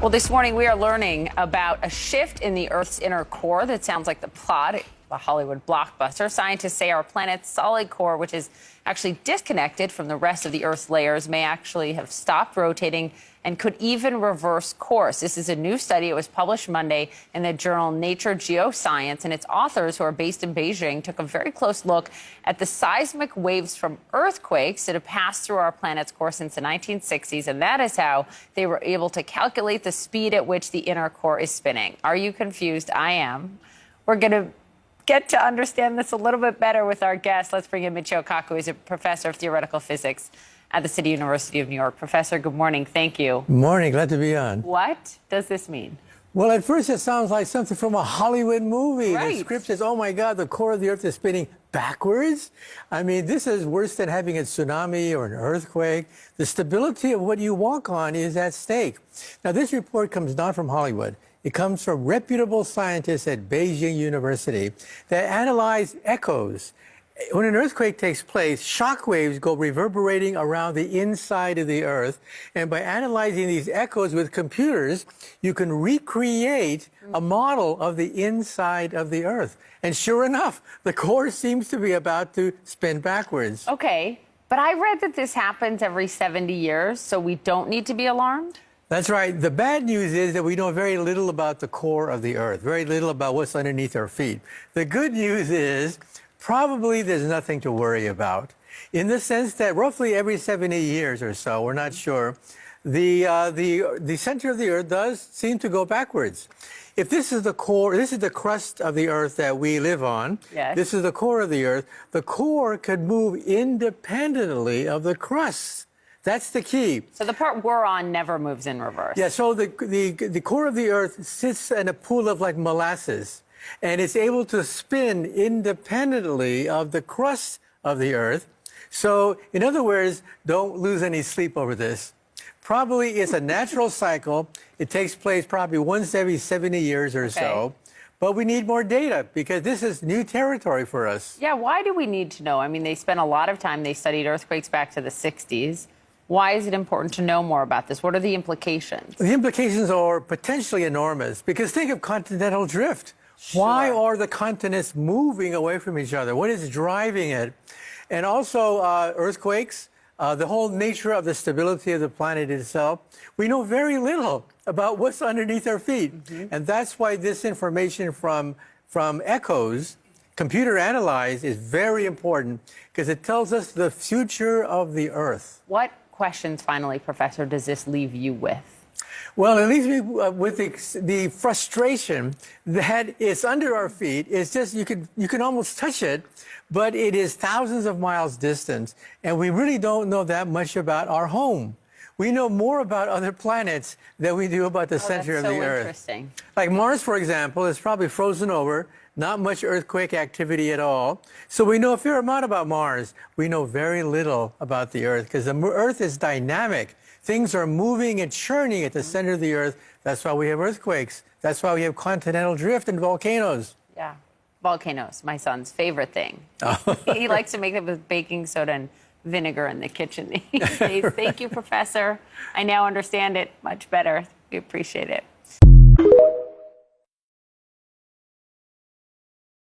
Well, this morning we are learning about a shift in the Earth's inner core that sounds like the plot of a Hollywood blockbuster. Scientists say our planet's solid core, which is actually disconnected from the rest of the Earth's layers, may actually have stopped rotating and could even reverse course. This is a new study. It was published Monday in the journal Nature Geoscience, and its authors, who are based in Beijing, took a very close look at the seismic waves from earthquakes that have passed through our planet's core since the 1960s, and that is how they were able to calculate the speed at which the inner core is spinning. Are you confused? I am. We're going to get to understand this a little bit better with our guest. Let's bring in Michio Kaku, who's a professor of theoretical physics at the City University of New York. Professor, good morning. Thank you. Morning. Glad to be on. What does this mean? Well, at first it sounds like something from a Hollywood movie. Right. The script says, oh my God, the core of the Earth is spinning backwards. I mean, this is worse than having a tsunami or an earthquake. The stability of what you walk on is at stake. Now, this report comes not from Hollywood. It comes from reputable scientists at Beijing University that analyze echoes. When an earthquake takes place, shock waves go reverberating around the inside of the Earth. And by analyzing these echoes with computers, you can recreate a model of the inside of the Earth. And sure enough, the core seems to be about to spin backwards. Okay, but I read that this happens every 70 years, so we don't need to be alarmed? That's right. The bad news is that we know very little about the core of the Earth, very little about what's underneath our feet. The good news is probably there's nothing to worry about, in the sense that roughly every 70 years or so, we're not sure, the center of the Earth does seem to go backwards. If this is the core, this is the crust of the Earth that we live on, yes. This is the core of the Earth, the core could move independently of the crust. That's the key. So the part we're on never moves in reverse. Yeah, so the core of the Earth sits in a pool of like molasses, and it's able to spin independently of the crust of the Earth. So, in other words, don't lose any sleep over this. Probably it's a natural cycle. It takes place probably once every 70 years or so. But we need more data because this is new territory for us. Yeah, why do we need to know? I mean, they spent a lot of time, they studied earthquakes back to the 60s. Why is it important to know more about this? What are the implications? The implications are potentially enormous because think of continental drift. Sure. Why are the continents moving away from each other? What is driving it? And also earthquakes, the whole nature of the stability of the planet itself. We know very little about what's underneath our feet. And that's why this information from echoes, computer analyzed, is very important because it tells us the future of the Earth. What questions, finally, Professor, does this leave you with? Well, it leaves me with the frustration that it's under our feet. It's just, you can almost touch it, but it is thousands of miles distant, and we really don't know that much about our home. We know more about other planets than we do about the center of the Earth. That's so interesting. Like Mars, for example, is probably frozen over, not much earthquake activity at all. So we know a fair amount about Mars. We know very little about the Earth because the Earth is dynamic. Things are moving and churning at the center of the Earth. That's why we have earthquakes. That's why we have continental drift and volcanoes. Yeah, volcanoes, my son's favorite thing. He likes to make them with baking soda and vinegar in the kitchen these days. Thank you, Professor. I now understand it much better. We appreciate it.